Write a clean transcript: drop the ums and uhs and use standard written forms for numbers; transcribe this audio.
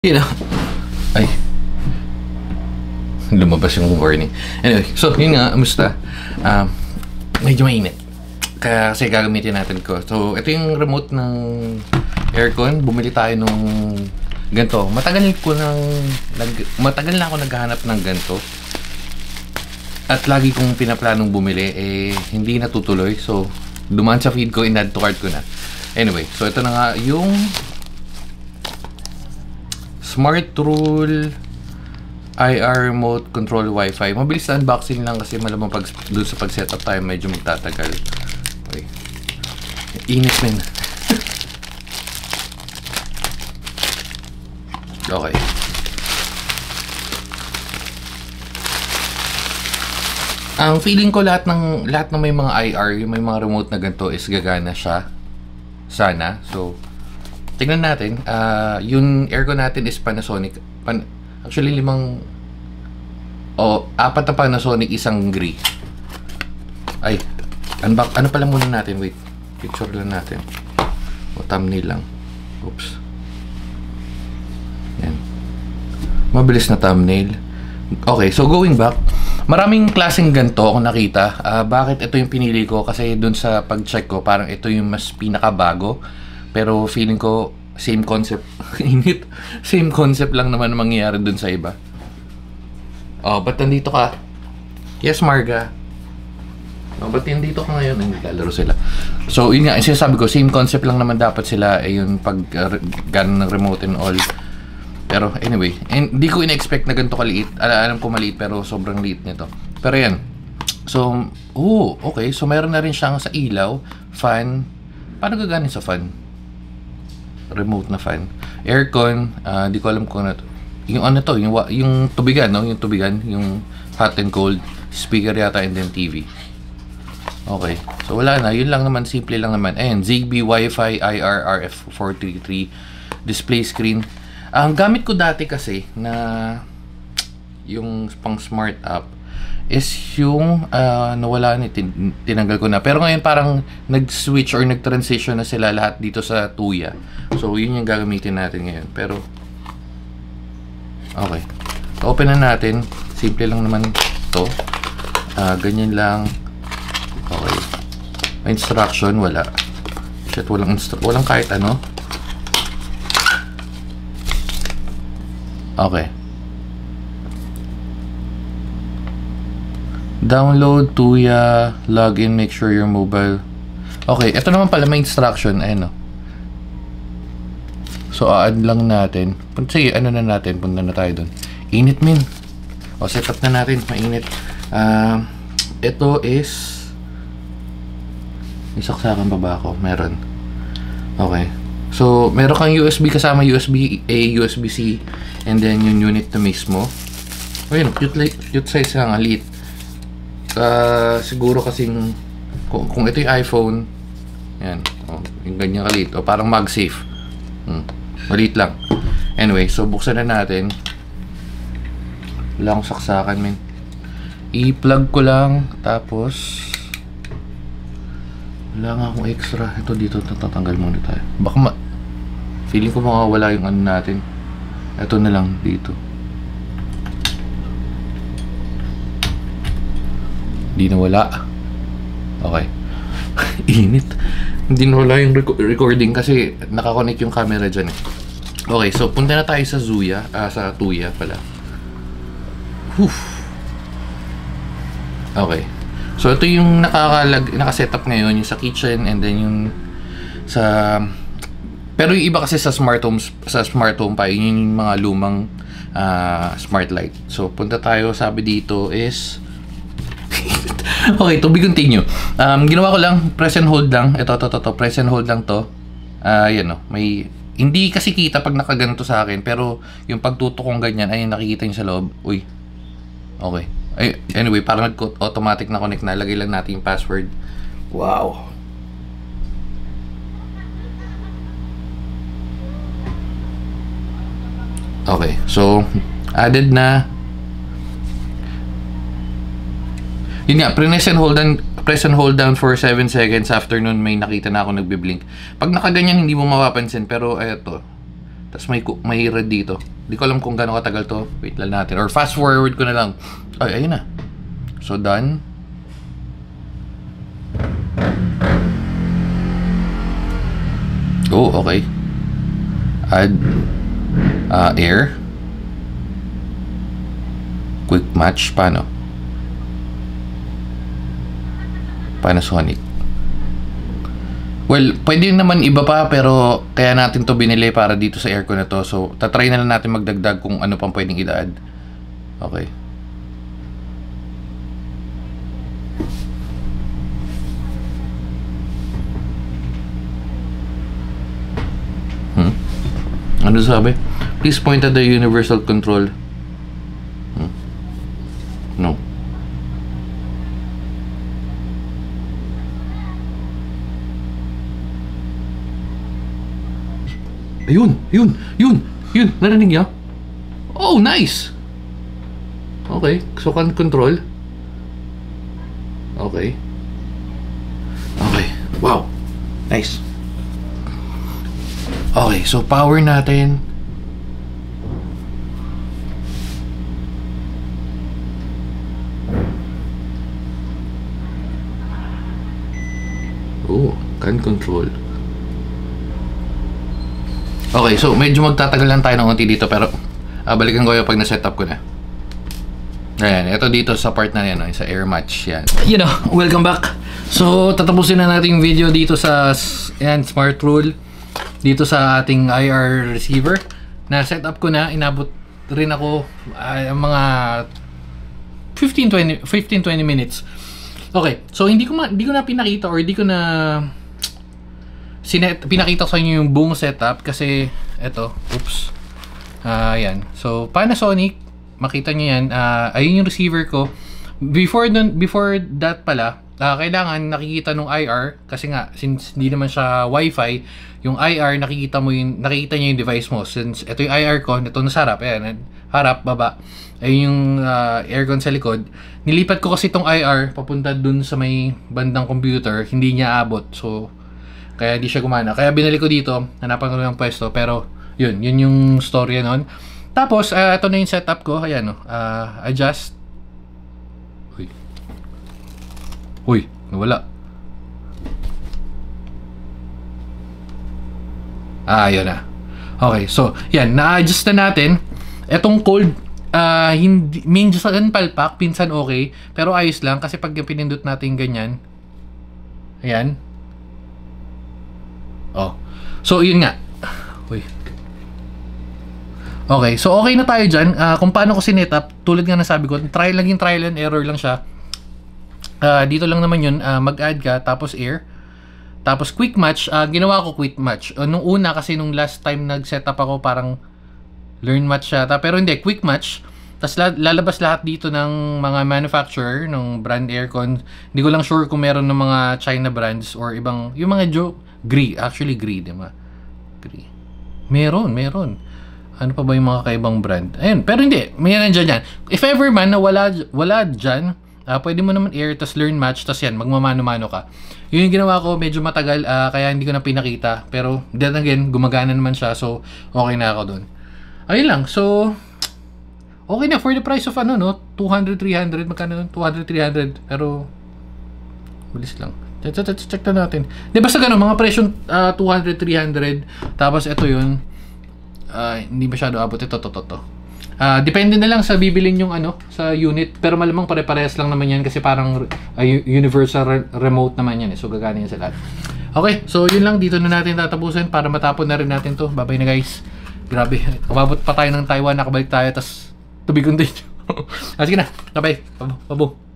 You know, ay, lumabas yung warning. Anyway, so yun nga, musta? Medyo mainit. Kaya kasi gagamitin natin ko. So, ito yung remote ng aircon. Bumili tayo nung ganito. Matagal na ako naghahanap ng ganito. At lagi kong pinaplanong bumili, hindi natutuloy. So, dumaan sa feed ko, in-add to cart ko na. Anyway, so ito na nga yung Smart Rule IR Remote Control Wi-Fi. Mabilis na unboxing lang kasi malamang doon sa pag-setup tayo medyo magtatagal. Okay. Init din. Okay. Ang feeling ko lahat ng may mga IR, yung may mga remote na ganito is gagana siya. Sana. So, tingnan natin. Yung aircon natin is Panasonic. Actually, 4 na Panasonic, isang Gree. Ay, ano pala muna natin? Wait, picture lang natin. O, thumbnail lang. Oops. Yan. Mabilis na thumbnail. Okay, so going back. Maraming klaseng ganito ako nakita. Bakit ito yung pinili ko? Kasi dun sa pag-check ko, parang ito yung mas pinakabago. Pero feeling ko, same concept. Init. Same concept lang naman mangyayari dun sa iba. Oh, ba't nandito ka? Yes, Marga. Oh, ba't nandito ka ngayon? Ay, naglalaro sila. So, yun nga. Sinasabi ko, same concept lang naman dapat sila. Yung pag gano'n ng remote and all. Pero anyway, hindi ko in-expect na ganito kaliit. Alam ko maliit pero sobrang liit nito. Pero yan. So, okay. So, mayroon na rin siyang sa ilaw, fan. Paano gaganin sa fan? Remote na fan. Aircon, di ko alam kung ano to. Yung ano to, yung tubigan, no? Yung tubigan, yung hot and cold. Speaker yata and then TV. Okay. So, wala na. Yun lang naman. Simple lang naman. Ayan, Zigbee, Wi-Fi, IR, RF433, display screen. Ang gamit ko dati kasi na yung pang smart app is yung nawala ni tinanggal ko na. Pero ngayon parang nag-switch or nag-transition na sila lahat dito sa Tuya. So yun yung gagamitin natin ngayon. Pero okay. Open na natin. Simple lang naman to. Ganyan lang. Okay. May instruction wala. Shit, walang kahit ano. Okay. Download Tuya, login, make sure your mobile. Okay, ito naman pala may instruction. Ayun, no. So, add lang natin. Sige, ano na natin? Punta na tayo dun. Init, min. O, set up na natin. Mainit. Ito is isaksakan pa ba ako? Meron. Okay. So, meron kang USB kasama USB-A, USB-C, and then yung unit na mismo. Ayun, cute size lang, liit. Siguro kasing kung ito yung iPhone, yan, yung ganyan kaliit, o parang MagSafe. Maliit lang. Anyway, so buksan na natin. Wala akong saksakan, men. I-plug ko lang, tapos wala nga akong extra. Ito dito, tatanggal muna tayo. Baka feeling ko mawawala yung ano natin. Ito na lang dito. Hindi na wala. Okay. Init. Hindi na wala yung recording kasi nakakonect yung camera dyan eh. Okay, so punta na tayo sa sa Tuya pala. Okay. So ito yung naka-setup ngayon, yung sa kitchen and then yung sa... Pero yung iba kasi sa smart home pa, yun yung mga lumang smart light. So punta tayo, sabi dito is okay, to be continue. Ginawa ko lang, press and hold lang. Ito, press and hold lang to. Yan o, may... Hindi kasi kita pag nakaganto sa akin, pero yung pagtutok kong ganyan, ay nakikita nyo sa loob. Uy. Okay. Anyway, parang automatic na connect na. Lagay lang natin yung password. Wow. Okay, so added na. Yun nga, press and hold down for 7 seconds. After nun, may nakita na ako nagbi-blink. Pag nakaganyan, hindi mo mapapansin. Pero eto, Tapos may red dito. Hindi ko alam kung gaano katagal to. Wait lang natin. Or fast forward ko na lang. Ay, ayun na. So, done. Oh, okay. Add air. Quick match. Paano? Panasonic. Well, pwede naman iba pa, pero kaya natin to binili para dito sa aircon na to. So, tatry na lang natin magdagdag kung ano pang pwedeng i-add. Okay. Ano sabi? Please point at the universal control. No. Ayun, yun, narinig niya? Oh, nice! Okay, so can control. Okay. Okay, wow. Nice. Okay, so power natin. Oh, can control. Okay, so medyo magtatagal lang tayo ng konti dito, pero balikan ko yung pag na-setup ko na. Ayan, ito dito sa part na yan, no, sa air match yan. You know, welcome back. So, tatapusin na natin yung video dito sa yan, Smart Rule. Dito sa ating IR receiver. Na-setup ko na, inabot rin ako mga 15-20 minutes. Okay, so hindi ko na pinakita or hindi ko na pinakita ko sa inyo yung buong setup kasi eto, oops. Ayan. So Panasonic, makita niyo yan. Ayun yung receiver ko. Before that pala, kailangan nakikita nung IR kasi nga since hindi naman siya Wi-Fi, yung IR nakikita niya yung device mo. Since ito yung IR ko, ito nasa harap, ayan, harap, baba. Ayun yung aircon sa likod. Nilipat ko kasi itong IR papunta dun sa may bandang computer, hindi niya abot. So kaya hindi siya gumana. Kaya binalik ko dito, hanapan ko ng pwesto, pero yun yung story nun. Tapos ito na yung setup ko. Ayan, adjust. Uy, nawala. Yun na. Okay, so yan, na-adjust na natin. Etong cold, hindi, minsan palpak, pinsan okay, pero ayos lang kasi pag pinindot natin ganyan, ayan. Oh. So yun nga. Uy. Okay, so okay na tayo dyan. Kung paano ko sinet up, tulad nga nasabi ko, trial and error lang siya. Dito lang naman yun, mag-add ka, tapos air. Tapos quick match, ginawa ko quick match. Nung una kasi nung last time nag-setup ako parang learn match yata. Pero hindi, quick match. Tapos lalabas lahat dito ng mga manufacturer, ng brand aircon. Hindi ko lang sure kung meron ng mga China brands or ibang, yung mga Gree, actually Gree, diba? Gree. Meron. Ano pa ba yung mga kaibang brand? Ayun, pero hindi, may nandiyan yan. If ever man na wala dyan, pwede mo naman air, tas learn match, tas yan, magmamano-mano ka. Yun yung ginawa ko, medyo matagal, kaya hindi ko na pinakita. Pero, then again, gumagana naman siya, so okay na ako dun. Ayun lang, so okay na for the price of 200, 300, magkano nun? 200, 300, pero bilis lang. Check na natin. Di basta gano'n, mga presyo 200, 300. Tapos ito yun. Hindi masyado abot. Ito. Depende na lang sa bibilin yung sa unit. Pero malamang pare-parehas lang naman yan kasi parang universal remote naman yan. So gagana yan sa lahat. Okay, so yun lang. Dito na natin tatapusin para matapon na rin natin to. Bye-bye na guys. Grabe. Umabot pa tayo ng Taiwan. Nakabalik tayo. Tapos tubigon din. Sige na. Bye-bye. Pabo.